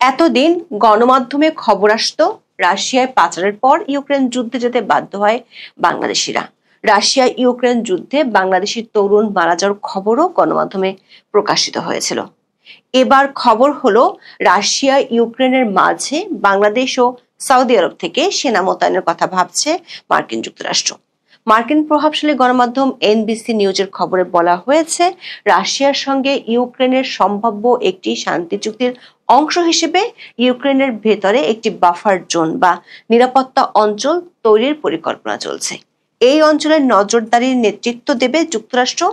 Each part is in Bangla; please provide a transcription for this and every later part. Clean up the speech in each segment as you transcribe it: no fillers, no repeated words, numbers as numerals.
এতদিন গণমাধ্যমে খবর আসতো রাশিয়ায় পাচারের পর ইউক্রেন যুদ্ধে যেতে বাধ্য হয় বাংলাদেশিরা। রাশিয়া ইউক্রেন যুদ্ধে বাংলাদেশি তরুণ মারা যাওয়ার খবরও গণমাধ্যমে প্রকাশিত হয়েছিল। এবার খবর হলো রাশিয়া ইউক্রেনের মাঝে বাংলাদেশ ও সৌদি আরব থেকে সেনা মোতায়েনের কথা ভাবছে মার্কিন যুক্তরাষ্ট্র। মার্কিন প্রভাবশালী গণমাধ্যম এনবিসি নিউজের খবরে বলা হয়েছে, রাশিয়ার সঙ্গে ইউক্রেনের সম্ভাব্য একটি শান্তি চুক্তির অংশ হিসেবে ইউক্রেনের ভেতরে একটি বাফার জোন বা নিরাপত্তা অঞ্চল তৈরির পরিকল্পনা চলছে। এই অঞ্চলের নজরদারির নেতৃত্ব দেবে যুক্তরাষ্ট্র,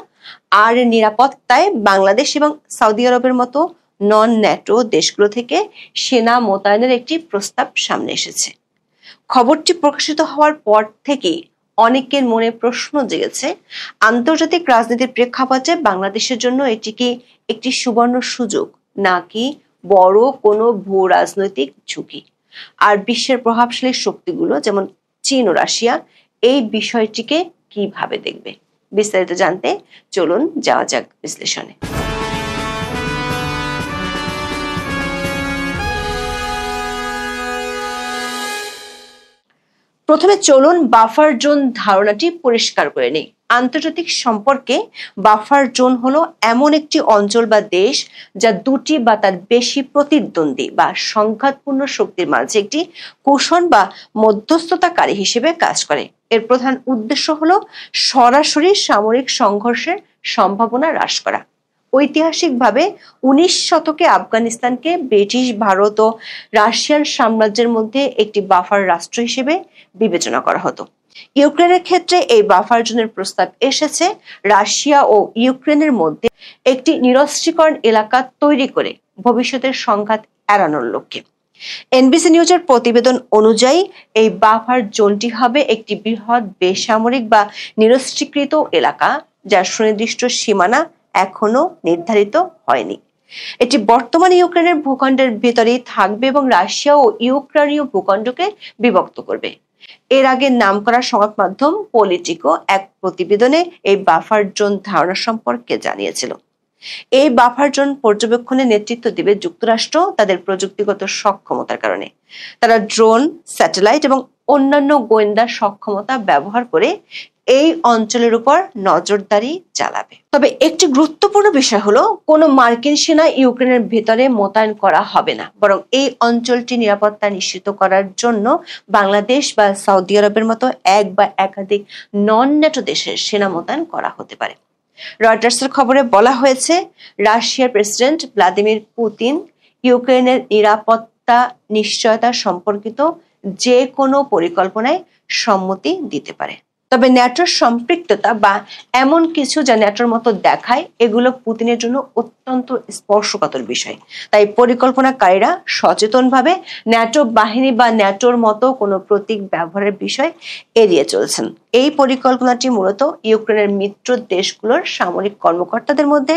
আর নিরাপত্তায় বাংলাদেশ এবং সৌদি আরবের মতো নন ন্যাটো দেশগুলো থেকে সেনা মোতায়েনের একটি প্রস্তাব সামনে এসেছে। খবরটি প্রকাশিত হওয়ার পর থেকেই অনেকের মনে প্রশ্ন জেগেছে, আন্তর্জাতিক রাজনীতির প্রেক্ষাপটে বাংলাদেশের জন্য এটি কি একটি সুবর্ণ সুযোগ নাকি বড় কোনো ভূ রাজনৈতিক ঝুঁকি? আর বিশ্বের প্রভাবশালী শক্তিগুলো যেমন চীন ও রাশিয়া এই বিষয়টিকে কিভাবে দেখবে? বিস্তারিত জানতে চলুন যাওয়া যাক বিশ্লেষণে। প্রথমে চলুন বাফার জোন ধারণাটি পরিষ্কার করে নেই। আন্তর্জাতিক সম্পর্কে বাফার জোন হলো এমন একটি অঞ্চল বা দেশ যা দুটি বা তার বেশি প্রতিদ্বন্দ্বী বা সংঘাতপূর্ণ শক্তির মাঝে একটি কুশন বা মধ্যস্থতাকারী হিসেবে কাজ করে। এর প্রধান উদ্দেশ্য হলো সরাসরি সামরিক সংঘর্ষের সম্ভাবনা হ্রাস করা। ঐতিহাসিকভাবে 19 শতকে আফগানিস্তানকে ব্রিটিশ, ভারত ও রাশিয়ান সাম্রাজ্যের মধ্যে একটি বাফার রাষ্ট্র হিসেবে বিবেচনা করা হতো। ইউক্রেনের ক্ষেত্রে এই বাফার জোনের প্রস্তাব এসেছে রাশিয়া ও ইউক্রেনের মধ্যে একটি নিরস্ত্রীকরণ এলাকা তৈরি করে ভবিষ্যতের সংঘাত এড়ানোর লক্ষ্যে। এনবিসি নিউজের প্রতিবেদন অনুযায়ী এই বাফার জোনটি হবে একটি বৃহৎ বেসামরিক বা নিরস্ত্রীকৃত এলাকা যার সুনির্দিষ্ট সীমানা এখনো নির্ধারিত হয়নি। এটি বর্তমান ইউক্রেনের ভূখণ্ডের ভেতরেই থাকবে এবং রাশিয়া ও ইউক্রেনীয় ভূখণ্ডকে বিভক্ত করবে। এর আগে নামকরা সংবাদ মাধ্যম পলিটিকো এক প্রতিবেদনে এই বাফার জোন ধারণা সম্পর্কে জানিয়েছিল। এই বাফার জোন পর্যবেক্ষণে নেতৃত্ব দেবে যুক্তরাষ্ট্র তাদের প্রযুক্তিগত সক্ষমতার কারণে। তারা ড্রোন, স্যাটেলাইট এবং অন্যান্য গোয়েন্দা সক্ষমতা ব্যবহার করে এই অঞ্চলের উপর নজরদারি চালাবে। তবে একটি গুরুত্বপূর্ণ বিষয় হলো, কোনো মার্কিন সেনা ইউক্রেনের ভেতরে মোতায়েন করা হবে না, বরং এই অঞ্চলটি নিরাপত্তা নিশ্চিত করার জন্য বাংলাদেশ বা সৌদি আরবের মতো এক বা একাধিক নন ন্যাটো দেশের সেনা মোতায়েন করা হতে পারে। রয়টার্সের খবরে বলা হয়েছে, রাশিয়ার প্রেসিডেন্ট ভ্লাদিমির পুতিন ইউক্রেনের নিরাপত্তা নিশ্চয়তা সম্পর্কিত যে কোনো পরিকল্পনায় সম্মতি দিতে পারে। তবে ন্যাটোর সম্পৃক্ততা বা এমন কিছু যা ন্যাটোর মতো দেখায়, এগুলো পুতিনের জন্য অত্যন্ত স্পর্শকাতর বিষয়। তাই পরিকল্পনাকারীরা সচেতনভাবে ন্যাটো বাহিনী বা ন্যাটোর মতো কোনো প্রতীক ব্যবহারের বিষয় এড়িয়ে চলছেন। এই পরিকল্পনাটি মূলত ইউক্রেনের মিত্র দেশগুলোর সামরিক কর্মকর্তাদের মধ্যে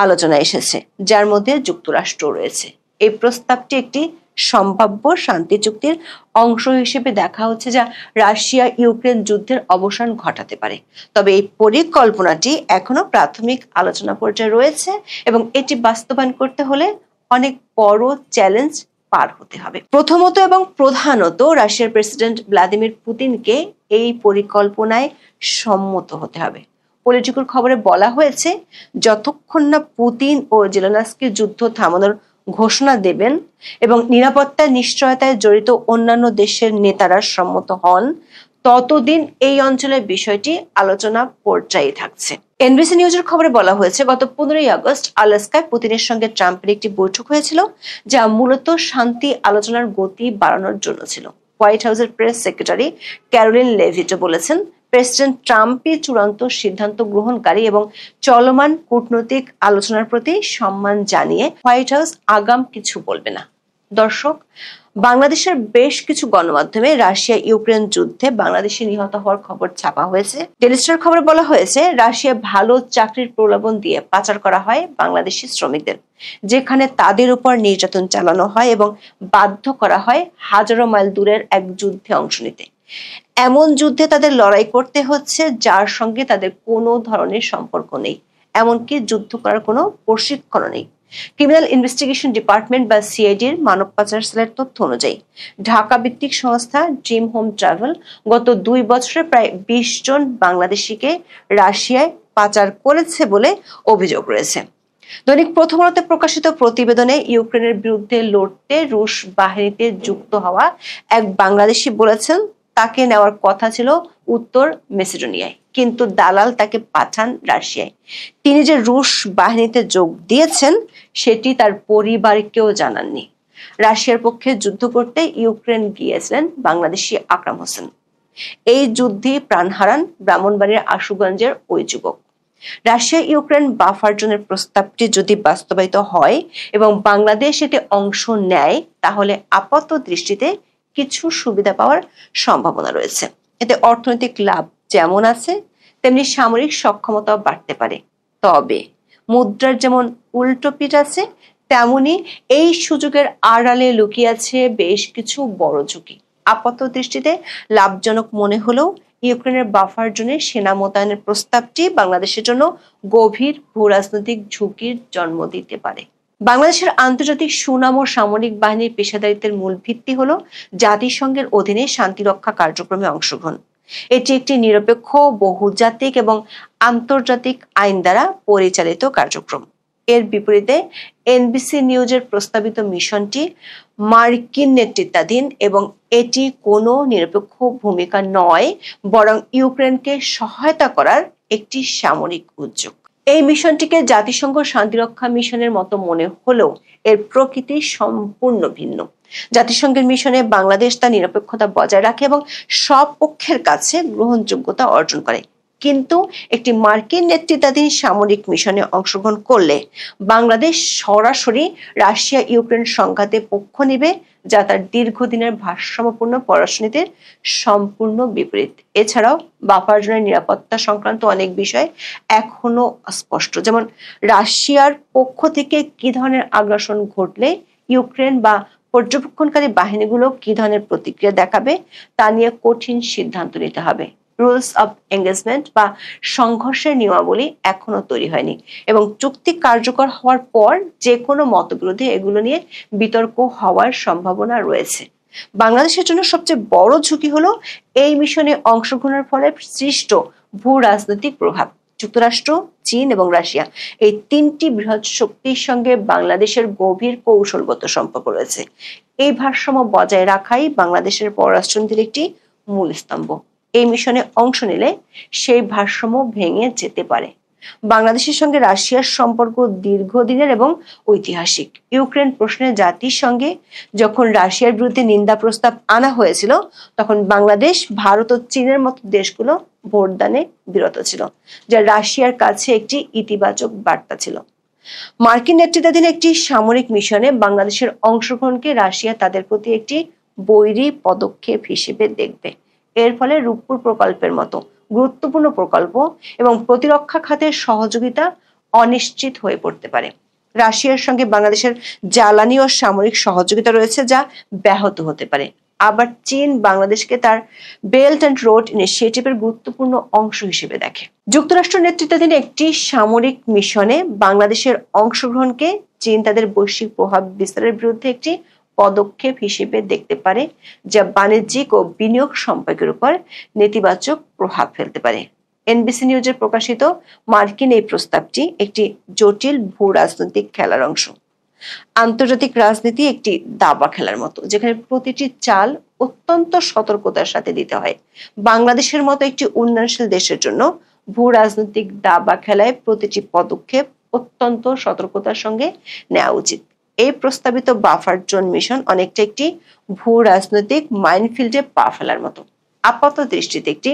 আলোচনা এসেছে, যার মধ্যে যুক্তরাষ্ট্র রয়েছে। এই প্রস্তাবটি একটি সম্ভাব্য শান্তি চুক্তির অংশ হিসেবে দেখা হচ্ছে, যা রাশিয়া ইউক্রেন যুদ্ধের অবসান ঘটাতে পারে। তবে এই পরিকল্পনাটি এখনো প্রাথমিক আলোচনা পর্যায়ে রয়েছে এবং এটি বাস্তবায়ন করতে হলে অনেক বড় চ্যালেঞ্জ পার হতে হবে। প্রথমত এবং প্রধানত রাশিয়ার প্রেসিডেন্ট ভ্লাদিমির পুতিনকে এই পরিকল্পনায় সম্মত হতে হবে। পলিটিকোর খবরে বলা হয়েছে, যতক্ষণ না পুতিন ও জেলেনস্কি যুদ্ধ থামানোর ঘোষণা দেবেন এবং নিরাপত্তার নিশ্চয়তায় জড়িত অন্যান্য দেশের নেতারা সম্মত হন, ততদিন এই অঞ্চলের বিষয়টি আলোচনা পর্যায়ে থাকছে। এনবিসি নিউজের খবরে বলা হয়েছে, গত 15 আগস্ট আলাস্কায় পুতিনের সঙ্গে ট্রাম্পের একটি বৈঠক হয়েছিল, যা মূলত শান্তি আলোচনার গতি বাড়ানোর জন্য ছিল। হোয়াইট হাউসের প্রেস সেক্রেটারি ক্যারোলিন লেভিটো বলেছেন, প্রেসিডেন্ট ট্রাম্পই চূড়ান্ত সিদ্ধান্ত গ্রহণকারী এবং চলমান কূটনৈতিক আলোচনার প্রতি সম্মান জানিয়ে হোয়াইট হাউস আগাম কিছু বলবে না। দর্শক, বাংলাদেশের বেশ কিছু গণমাধ্যমে রাশিয়া ইউক্রেন যুদ্ধে বাংলাদেশি নিহত হওয়ার খবর ছাপা হয়েছে। ডেইলি স্টার খবরে বলা হয়েছে, রাশিয়া ভালো চাকরির প্রলোভন দিয়ে পাচার করা হয় বাংলাদেশি শ্রমিকদের, যেখানে তাদের উপর নির্যাতন চালানো হয় এবং বাধ্য করা হয় হাজারো মাইল দূরের এক যুদ্ধে অংশ নিতে। এমন যুদ্ধে তাদের লড়াই করতে হচ্ছে যার সঙ্গে তাদের কোনো ধরনের সম্পর্ক নেই, এমনকি যুদ্ধ করার কোনো প্রশিক্ষণ নেই। ক্রিমিনাল ইনভেস্টিগেশন ডিপার্টমেন্ট বা সিআইডির মানব পাচার সেলের তথ্য অনুযায়ী ঢাকা ভিত্তিক সংস্থা ড্রিম হোম ট্রাভেল গত 2 বছরে প্রায় 20 জন বাংলাদেশিকে রাশিয়ায় পাচার করেছে বলে অভিযোগ রয়েছে। দৈনিক প্রথম আলোতে প্রকাশিত প্রতিবেদনে ইউক্রেনের বিরুদ্ধে লড়তে রুশ বাহিনীতে যুক্ত হওয়া এক বাংলাদেশি বলেছেন তাকে নেওয়ার কথা ছিল উত্তর মেসিডোনিয়ায়, কিন্তু দালাল তাকে পাঠান রাশিয়ায়। তিনি যে রুশ বাহিনীতে যোগ দিয়েছেন সেটি তার পরিবারকেও জানাননি। রাশিয়ার পক্ষে যুদ্ধ করতে ইউক্রেন গিয়েছিলেন বাংলাদেশি আকরাম হোসেন। এই যুদ্ধে প্রাণ হারান ব্রাহ্মণবাড়িয়ার আশুগঞ্জের ওই যুবক। রাশিয়া ইউক্রেন বাফার জোনের প্রস্তাবটি যদি বাস্তবায়িত হয় এবং বাংলাদেশ এতে অংশ নেয় তাহলে আপাত দৃষ্টিতে কিছু সুবিধা পাওয়ার সম্ভাবনা রয়েছে। এতে অর্থনৈতিক লাভ যেমন আছে তেমনি সামরিক সক্ষমতাও বাড়তে পারে। তবে মুদ্রার যেমন উল্টো পিঠ আছে তেমনি এই সুযোগের আড়ালে লুকিয়ে আছে বেশ কিছু বড় ঝুঁকি। আপাত দৃষ্টিতে লাভজনক মনে হলেও ইউক্রেনের বাফার জোনে সেনা মোতায়েনের প্রস্তাবটি বাংলাদেশের জন্য গভীর ভূরাজনৈতিক ঝুঁকির জন্ম দিতে পারে। বাংলাদেশের আন্তর্জাতিক সুনাম ও সামরিক বাহিনীর পেশাদারিত্বের মূল ভিত্তি হলো জাতিসংঘের অধীনে শান্তিরক্ষা কার্যক্রমে অংশগ্রহণ। এটি একটি নিরপেক্ষ, বহুজাতিক এবং আন্তর্জাতিক আইন দ্বারা পরিচালিত কার্যক্রম। এর বিপরীতে এনবিসি নিউজের প্রস্তাবিত মিশনটি মার্কিন নেতৃত্বাধীন এবং এটি কোনো নিরপেক্ষ ভূমিকা নয়, বরং ইউক্রেনকে সহায়তা করার একটি সামরিক উদ্যোগ। এই মিশনটিকে জাতিসংঘ শান্তিরক্ষা মিশনের মতো মনে হলেও এর প্রকৃতি সম্পূর্ণ ভিন্ন। জাতিসংঘের মিশনে বাংলাদেশ তার নিরপেক্ষতা বজায় রাখে এবং সব পক্ষের কাছে গ্রহণযোগ্যতা অর্জন করে, কিন্তু একটি মার্কিন নেতৃত্বাধীন সামরিক মিশনে অংশগ্রহণ করলে বাংলাদেশ সরাসরি রাশিয়া ইউক্রেন সংঘাতে পক্ষ নেবে, যা তার দীর্ঘদিনের ভারসাম্যপূর্ণ পররাষ্ট্রনীতির সম্পূর্ণ বিপরীত। এছাড়াও বাফার জোনের নিরাপত্তা সংক্রান্ত অনেক বিষয় এখনো অস্পষ্ট, যেমন রাশিয়ার পক্ষ থেকে কি ধরনের আগ্রাসন ঘটলে ইউক্রেন বা পর্যবেক্ষণকারী বাহিনীগুলো কি ধরনের প্রতিক্রিয়া দেখাবে তা নিয়ে কঠিন সিদ্ধান্ত নিতে হবে। রুলস অফ এঙ্গেজমেন্ট বা সংঘর্ষের নিয়মাবলী এখনো তৈরি হয়নি এবং চুক্তি কার্যকর হওয়ার পর যে কোনো মতবিরোধে এগুলো নিয়ে বিতর্ক হওয়ার সম্ভাবনা রয়েছে। বাংলাদেশের জন্য সবচেয়ে বড় ঝুঁকি হলো এই মিশনে অংশগ্রহণের ফলে সৃষ্ট ভূ রাজনৈতিক প্রভাব। যুক্তরাষ্ট্র, চীন এবং রাশিয়া এই তিনটি বৃহৎ শক্তির সঙ্গে বাংলাদেশের গভীর কৌশলগত সম্পর্ক রয়েছে। এই ভারসাম্য বজায় রাখাই বাংলাদেশের পররাষ্ট্রনীতির একটি মূল স্তম্ভ। এই মিশনে অংশ নিলে সেই ভারসাম্য ভেঙে যেতে পারে। বাংলাদেশের সঙ্গে রাশিয়ার সম্পর্ক দীর্ঘদিনের এবং ঐতিহাসিক। ইউক্রেন প্রশ্নে জাতিসংঘে যখন রাশিয়ার বিরুদ্ধে নিন্দা প্রস্তাব আনা হয়েছিল তখন বাংলাদেশ, ভারত ও চীনের মতো দেশগুলো ভোটদানে বিরত ছিল, যা রাশিয়ার কাছে একটি ইতিবাচক বার্তা ছিল। মার্কিন নেতৃত্বাধীন একটি সামরিক মিশনে বাংলাদেশের অংশগ্রহণকে রাশিয়া তাদের প্রতি একটি বৈরী পদক্ষেপ হিসেবে দেখবে। এর ফলে রূপপুর প্রকল্পের মতো গুরুত্বপূর্ণ প্রকল্প এবং প্রতিরক্ষা খাতের সহযোগিতা অনিশ্চিত হয়ে পড়তে পারে। রাশিয়ার সঙ্গে বাংলাদেশের জ্বালানি ও সামরিক সহযোগিতা রয়েছে, যা ব্যাহত হতে পারে। আবার চীন বাংলাদেশকে তার বেল্ট অ্যান্ড রোড ইনিশিয়েটিভের গুরুত্বপূর্ণ অংশ হিসেবে দেখে। যুক্তরাষ্ট্র নেতৃত্বাধীন একটি সামরিক মিশনে বাংলাদেশের অংশগ্রহণকে চীন তাদের বৈশ্বিক প্রভাব বিস্তারের বিরুদ্ধে একটি পদক্ষেপ হিসেবে দেখতে পারে, যা বাণিজ্যিক ও বিনিয়োগ সম্পর্কের উপর নেতিবাচক প্রভাব ফেলতে পারে। এনবিসি নিউজে প্রকাশিত মার্কিন এই প্রস্তাবটি একটি জটিল ভূ রাজনৈতিক খেলার অংশ। আন্তর্জাতিক রাজনীতি একটি দাবা খেলার মতো, যেখানে প্রতিটি চাল অত্যন্ত সতর্কতার সাথে দিতে হয়। বাংলাদেশের মতো একটি উন্নয়নশীল দেশের জন্য ভূ রাজনৈতিক দাবা খেলায় প্রতিটি পদক্ষেপ অত্যন্ত সতর্কতার সঙ্গে নেওয়া উচিত। এই প্রস্তাবিত বাফার জোন মিশন অনেকটা একটি ভূ রাজনৈতিক মাইনফিল্ডে পা ফেলার মতো। আপাত দৃষ্টিতে একটি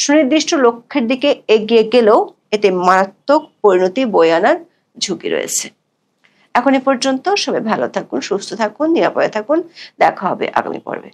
সুনির্দিষ্ট লক্ষ্যের দিকে এগিয়ে গেলেও এতে মারাত্মক পরিণতি বয়ে আনার ঝুঁকি রয়েছে। এখন এ পর্যন্ত। সবাই ভালো থাকুন, সুস্থ থাকুন, নিরাপদে থাকুন। দেখা হবে আগামী পর্বে।